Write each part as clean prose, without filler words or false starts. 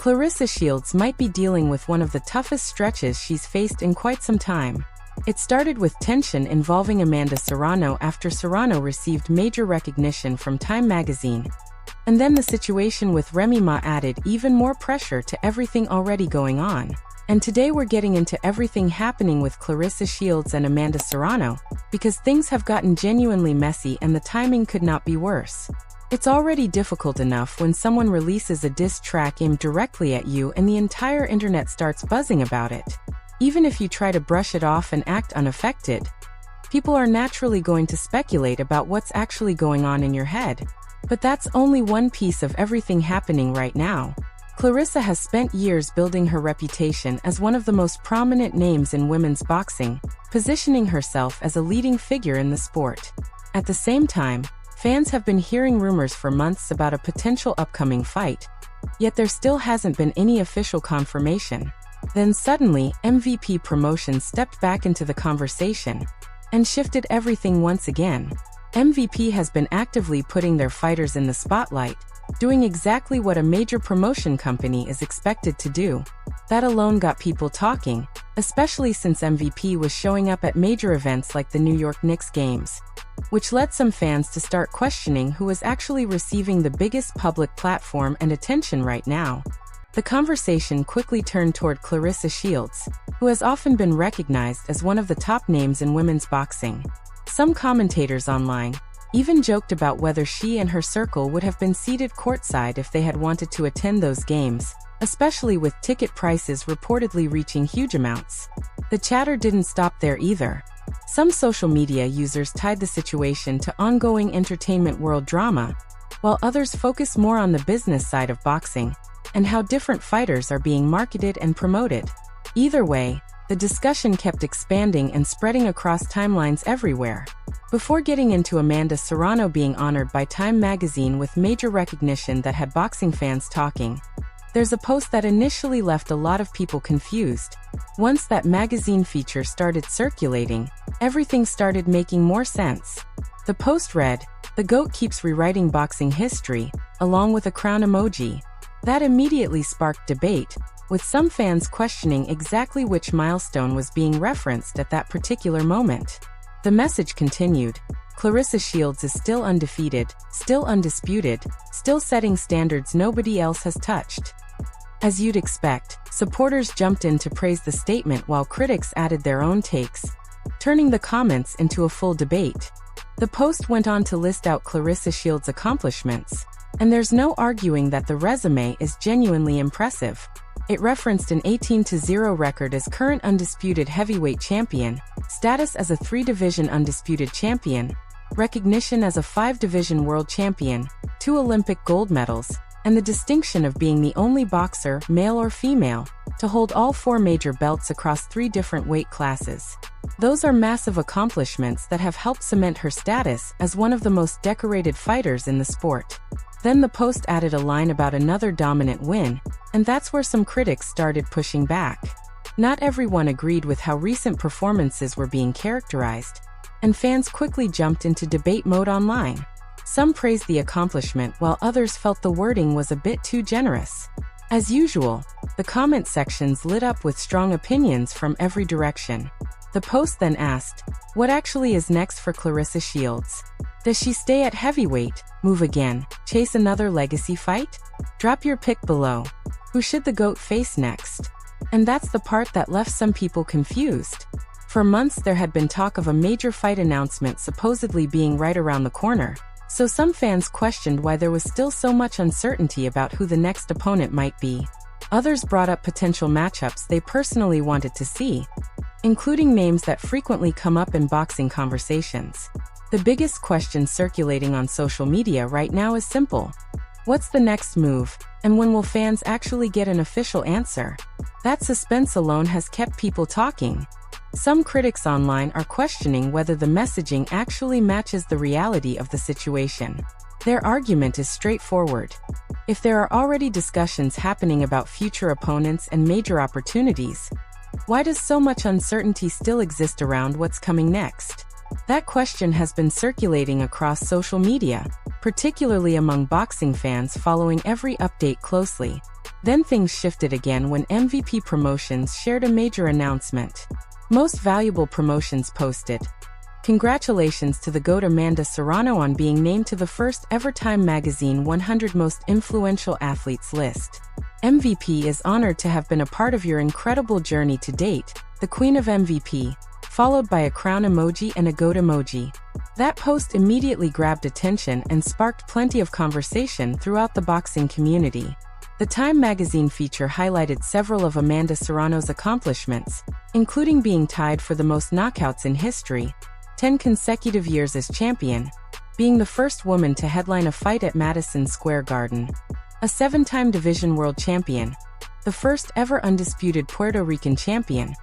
Clarissa Shields might be dealing with one of the toughest stretches she's faced in quite some time. It started with tension involving Amanda Serrano after Serrano received major recognition from Time magazine. And then the situation with Remy Ma added even more pressure to everything already going on. And today we're getting into everything happening with Clarissa Shields and Amanda Serrano, because things have gotten genuinely messy and the timing could not be worse. It's already difficult enough when someone releases a diss track aimed directly at you and the entire internet starts buzzing about it. Even if you try to brush it off and act unaffected, people are naturally going to speculate about what's actually going on in your head. But that's only one piece of everything happening right now. Clarissa has spent years building her reputation as one of the most prominent names in women's boxing, positioning herself as a leading figure in the sport. At the same time, fans have been hearing rumors for months about a potential upcoming fight, yet there still hasn't been any official confirmation. Then suddenly, MVP Promotions stepped back into the conversation and shifted everything once again. MVP has been actively putting their fighters in the spotlight, doing exactly what a major promotion company is expected to do. That alone got people talking, especially since MVP was showing up at major events like the New York Knicks games, which led some fans to start questioning who is actually receiving the biggest public platform and attention right now. The conversation quickly turned toward Clarissa Shields, who has often been recognized as one of the top names in women's boxing. Some commentators online even joked about whether she and her circle would have been seated courtside if they had wanted to attend those games, especially with ticket prices reportedly reaching huge amounts. The chatter didn't stop there either. Some social media users tied the situation to ongoing entertainment world drama, while others focused more on the business side of boxing and how different fighters are being marketed and promoted. Either way, the discussion kept expanding and spreading across timelines everywhere. Before getting into Amanda Serrano being honored by Time magazine with major recognition that had boxing fans talking, there's a post that initially left a lot of people confused. Once that magazine feature started circulating, everything started making more sense. The post read, "The GOAT keeps rewriting boxing history," along with a crown emoji. That immediately sparked debate, with some fans questioning exactly which milestone was being referenced at that particular moment. The message continued, "Clarissa Shields is still undefeated, still undisputed, still setting standards nobody else has touched." As you'd expect, supporters jumped in to praise the statement while critics added their own takes, turning the comments into a full debate. The post went on to list out Clarissa Shields' accomplishments, and there's no arguing that the resume is genuinely impressive. It referenced an 18-0 record as current undisputed heavyweight champion, status as a 3-division undisputed champion, recognition as a 5-division world champion, 2 Olympic gold medals, and the distinction of being the only boxer, male or female, to hold all 4 major belts across 3 different weight classes. Those are massive accomplishments that have helped cement her status as one of the most decorated fighters in the sport. Then the post added a line about another dominant win, and that's where some critics started pushing back. Not everyone agreed with how recent performances were being characterized, and fans quickly jumped into debate mode online. Some praised the accomplishment while others felt the wording was a bit too generous. As usual, the comment sections lit up with strong opinions from every direction. The post then asked, what actually is next for Clarissa Shields? Does she stay at heavyweight, move again, chase another legacy fight? Drop your pick below. Who should the GOAT face next? And that's the part that left some people confused. For months there had been talk of a major fight announcement supposedly being right around the corner, so some fans questioned why there was still so much uncertainty about who the next opponent might be. Others brought up potential matchups they personally wanted to see, including names that frequently come up in boxing conversations. The biggest question circulating on social media right now is simple. What's the next move, and when will fans actually get an official answer? That suspense alone has kept people talking. Some critics online are questioning whether the messaging actually matches the reality of the situation. Their argument is straightforward. If there are already discussions happening about future opponents and major opportunities, why does so much uncertainty still exist around what's coming next? That question has been circulating across social media, particularly among boxing fans following every update closely. Then things shifted again when MVP Promotions shared a major announcement. Most Valuable Promotions posted, "Congratulations to the GOAT Amanda Serrano on being named to the first ever Time Magazine 100 Most Influential Athletes list. MVP is honored to have been a part of your incredible journey to date, the Queen of MVP," followed by a crown emoji and a GOAT emoji. That post immediately grabbed attention and sparked plenty of conversation throughout the boxing community. The Time magazine feature highlighted several of Amanda Serrano's accomplishments, including being tied for the most knockouts in history, 10 consecutive years as champion, being the first woman to headline a fight at Madison Square Garden, a 7-time Division World Champion, the first ever undisputed Puerto Rican champion,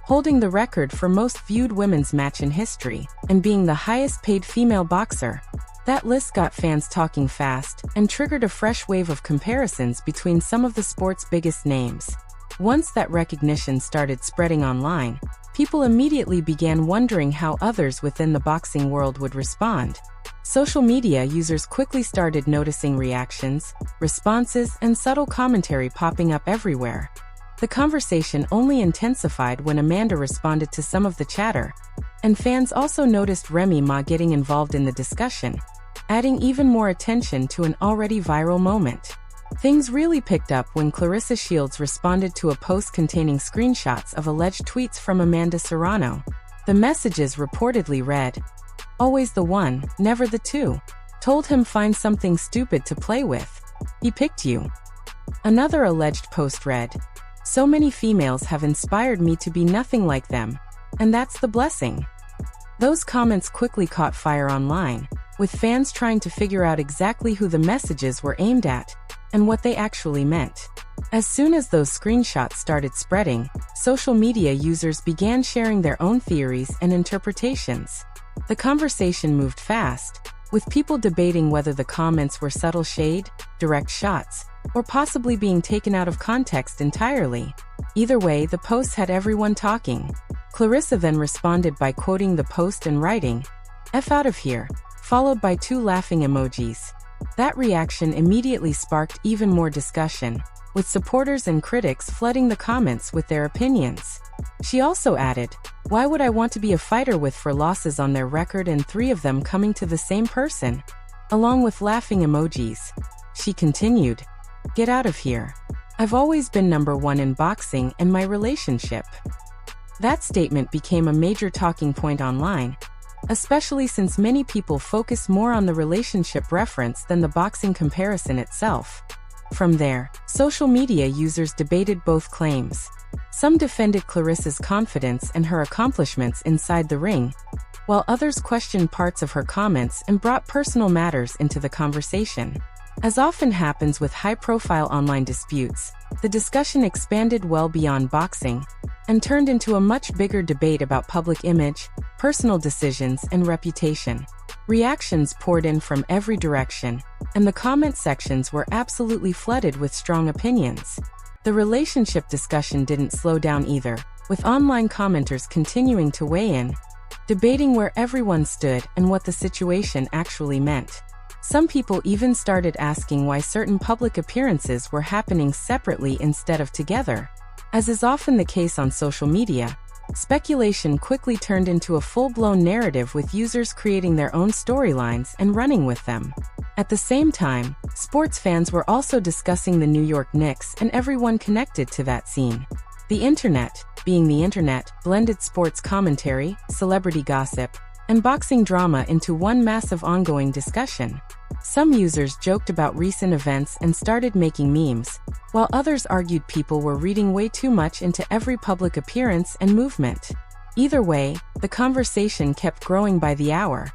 holding the record for most viewed women's match in history, and being the highest paid female boxer. That list got fans talking fast and triggered a fresh wave of comparisons between some of the sport's biggest names. Once that recognition started spreading online, people immediately began wondering how others within the boxing world would respond. Social media users quickly started noticing reactions, responses, and subtle commentary popping up everywhere. The conversation only intensified when Amanda responded to some of the chatter, and fans also noticed Remy Ma getting involved in the discussion, adding even more attention to an already viral moment. Things really picked up when Clarissa Shields responded to a post containing screenshots of alleged tweets from Amanda Serrano. The messages reportedly read, "Always the one, never the two. Told him find something stupid to play with. He picked you." Another alleged post read, "So many females have inspired me to be nothing like them, and that's the blessing." Those comments quickly caught fire online, with fans trying to figure out exactly who the messages were aimed at and what they actually meant. As soon as those screenshots started spreading, social media users began sharing their own theories and interpretations. The conversation moved fast, with people debating whether the comments were subtle shade, direct shots, or possibly being taken out of context entirely. Either way, the posts had everyone talking. Clarissa then responded by quoting the post and writing, "F out of here," followed by 2 laughing emojis. That reaction immediately sparked even more discussion, with supporters and critics flooding the comments with their opinions. She also added, "Why would I want to be a fighter with 4 losses on their record and 3 of them coming to the same person?" Along with laughing emojis. She continued, "Get out of here. I've always been #1 in boxing and my relationship." That statement became a major talking point online, especially since many people focus more on the relationship reference than the boxing comparison itself. From there, social media users debated both claims. Some defended Clarissa's confidence and her accomplishments inside the ring, while others questioned parts of her comments and brought personal matters into the conversation. As often happens with high-profile online disputes, the discussion expanded well beyond boxing and turned into a much bigger debate about public image, personal decisions, and reputation. Reactions poured in from every direction, and the comment sections were absolutely flooded with strong opinions. The relationship discussion didn't slow down either, with online commenters continuing to weigh in, debating where everyone stood and what the situation actually meant. Some people even started asking why certain public appearances were happening separately instead of together. As is often the case on social media, speculation quickly turned into a full-blown narrative with users creating their own storylines and running with them. At the same time, sports fans were also discussing the New York Knicks and everyone connected to that scene. The internet, being the internet, blended sports commentary, celebrity gossip, and boxing drama into one massive ongoing discussion. Some users joked about recent events and started making memes, while others argued people were reading way too much into every public appearance and movement. Either way, the conversation kept growing by the hour.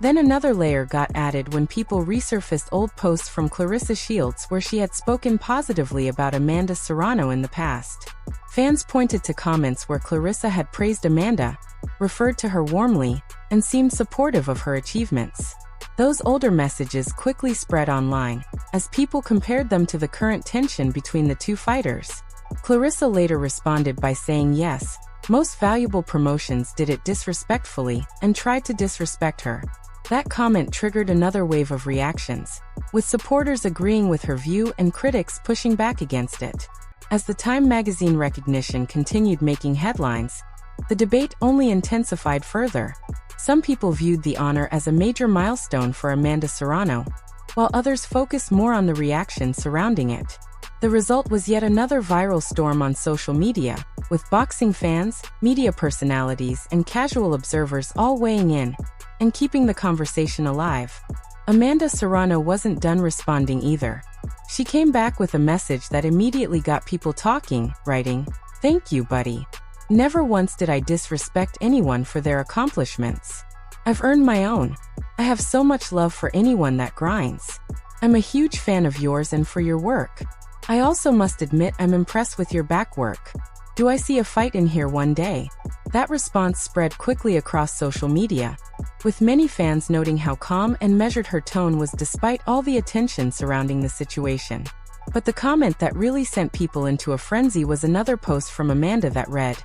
Then another layer got added when people resurfaced old posts from Clarissa Shields where she had spoken positively about Amanda Serrano in the past. Fans pointed to comments where Clarissa had praised Amanda, referred to her warmly, and seemed supportive of her achievements. Those older messages quickly spread online, as people compared them to the current tension between the two fighters. Clarissa later responded by saying yes, most valuable promotions did it disrespectfully and tried to disrespect her. That comment triggered another wave of reactions, with supporters agreeing with her view and critics pushing back against it. As the Time magazine recognition continued making headlines, the debate only intensified further. Some people viewed the honor as a major milestone for Amanda Serrano, while others focused more on the reaction surrounding it. The result was yet another viral storm on social media, with boxing fans, media personalities, and casual observers all weighing in and keeping the conversation alive. Amanda Serrano wasn't done responding either. She came back with a message that immediately got people talking, writing, "Thank you, buddy. Never once did I disrespect anyone for their accomplishments. I've earned my own. I have so much love for anyone that grinds. I'm a huge fan of yours and for your work. I also must admit I'm impressed with your back work. Do I see a fight in here one day?" That response spread quickly across social media, with many fans noting how calm and measured her tone was despite all the attention surrounding the situation. But the comment that really sent people into a frenzy was another post from Amanda that read,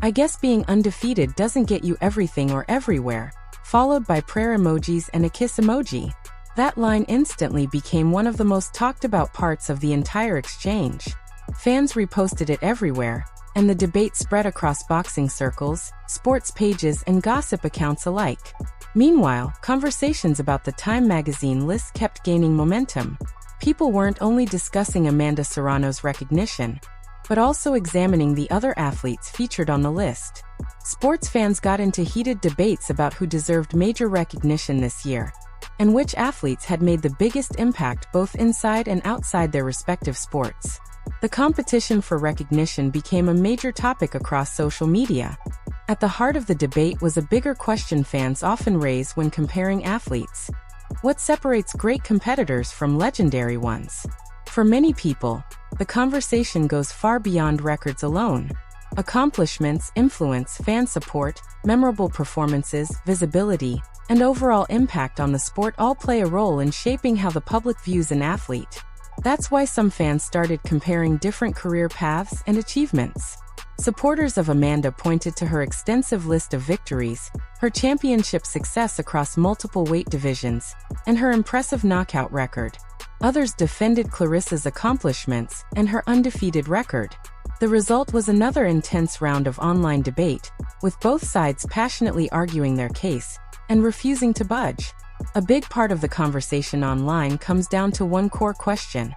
"I guess being undefeated doesn't get you everything or everywhere," followed by prayer emojis and a kiss emoji. That line instantly became one of the most talked about parts of the entire exchange. Fans reposted it everywhere, and the debate spread across boxing circles, sports pages, and gossip accounts alike. Meanwhile, conversations about the Time magazine list kept gaining momentum. People weren't only discussing Amanda Serrano's recognition, but also examining the other athletes featured on the list. Sports fans got into heated debates about who deserved major recognition this year, and which athletes had made the biggest impact both inside and outside their respective sports. The competition for recognition became a major topic across social media. At the heart of the debate was a bigger question fans often raise when comparing athletes. What separates great competitors from legendary ones? For many people, the conversation goes far beyond records alone. Accomplishments, influence, fan support, memorable performances, visibility, and overall impact on the sport all play a role in shaping how the public views an athlete. That's why some fans started comparing different career paths and achievements. Supporters of Amanda pointed to her extensive list of victories, her championship success across multiple weight divisions, and her impressive knockout record. Others defended Clarissa's accomplishments and her undefeated record. The result was another intense round of online debate, with both sides passionately arguing their case and refusing to budge. A big part of the conversation online comes down to one core question.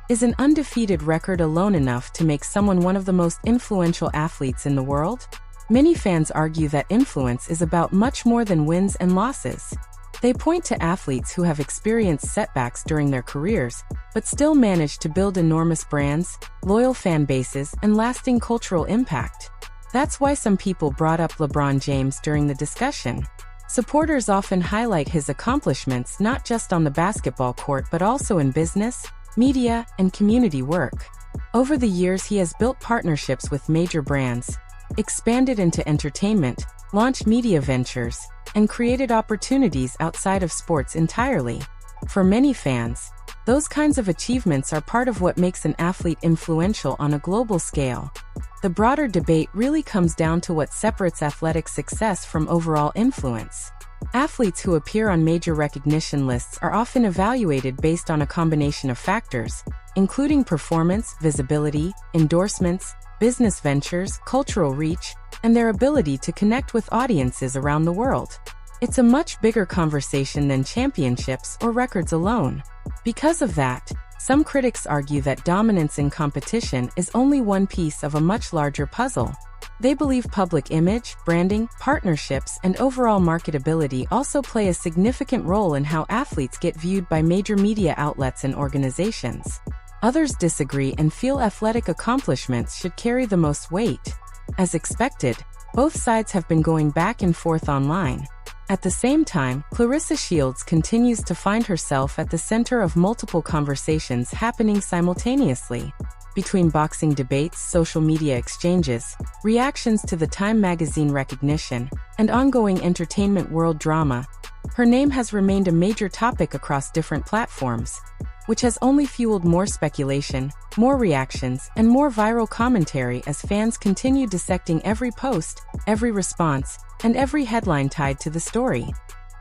Is an undefeated record alone enough to make someone one of the most influential athletes in the world? Many fans argue that influence is about much more than wins and losses. They point to athletes who have experienced setbacks during their careers, but still manage to build enormous brands, loyal fan bases, and lasting cultural impact. That's why some people brought up LeBron James during the discussion. Supporters often highlight his accomplishments not just on the basketball court but also in business, media, and community work. Over the years he has built partnerships with major brands, expanded into entertainment, launched media ventures, and created opportunities outside of sports entirely. For many fans, those kinds of achievements are part of what makes an athlete influential on a global scale. The broader debate really comes down to what separates athletic success from overall influence. Athletes who appear on major recognition lists are often evaluated based on a combination of factors, including performance, visibility, endorsements, business ventures, cultural reach, and their ability to connect with audiences around the world. It's a much bigger conversation than championships or records alone. Because of that, some critics argue that dominance in competition is only one piece of a much larger puzzle. They believe public image, branding, partnerships, and overall marketability also play a significant role in how athletes get viewed by major media outlets and organizations. Others disagree and feel athletic accomplishments should carry the most weight. As expected, both sides have been going back and forth online. At the same time, Clarissa Shields continues to find herself at the center of multiple conversations happening simultaneously. Between boxing debates, social media exchanges, reactions to the Time magazine recognition, and ongoing entertainment world drama, her name has remained a major topic across different platforms, which has only fueled more speculation, more reactions, and more viral commentary as fans continue dissecting every post, every response, and every headline tied to the story.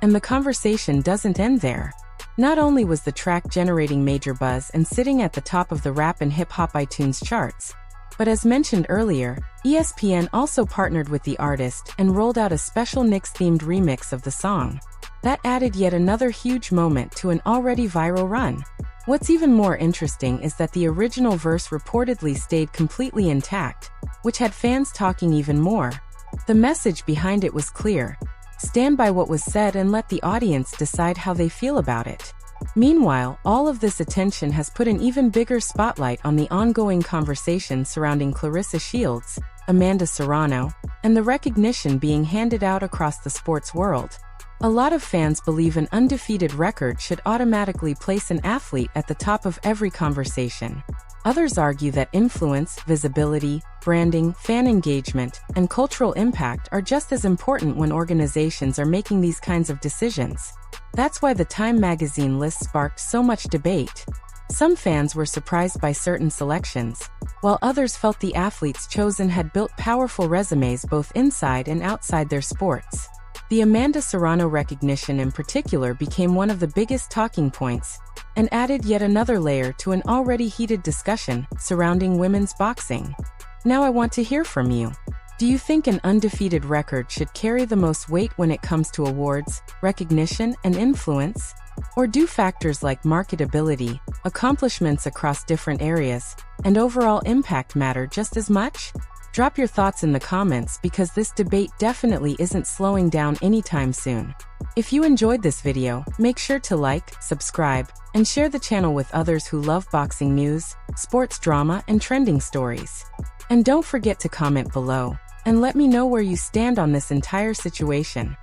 And the conversation doesn't end there. Not only was the track generating major buzz and sitting at the top of the rap and hip-hop iTunes charts, but as mentioned earlier, ESPN also partnered with the artist and rolled out a special Knicks-themed remix of the song. That added yet another huge moment to an already viral run. What's even more interesting is that the original verse reportedly stayed completely intact, which had fans talking even more. The message behind it was clear: stand by what was said and let the audience decide how they feel about it. Meanwhile, all of this attention has put an even bigger spotlight on the ongoing conversation surrounding Clarissa Shields, Amanda Serrano, and the recognition being handed out across the sports world. A lot of fans believe an undefeated record should automatically place an athlete at the top of every conversation. Others argue that influence, visibility, branding, fan engagement, and cultural impact are just as important when organizations are making these kinds of decisions. That's why the Time magazine list sparked so much debate. Some fans were surprised by certain selections, while others felt the athletes chosen had built powerful resumes both inside and outside their sports. The Amanda Serrano recognition in particular became one of the biggest talking points, and added yet another layer to an already heated discussion surrounding women's boxing. Now I want to hear from you. Do you think an undefeated record should carry the most weight when it comes to awards, recognition, and influence? Or do factors like marketability, accomplishments across different areas, and overall impact matter just as much? Drop your thoughts in the comments because this debate definitely isn't slowing down anytime soon. If you enjoyed this video, make sure to like, subscribe, and share the channel with others who love boxing news, sports drama, and trending stories. And don't forget to comment below and let me know where you stand on this entire situation.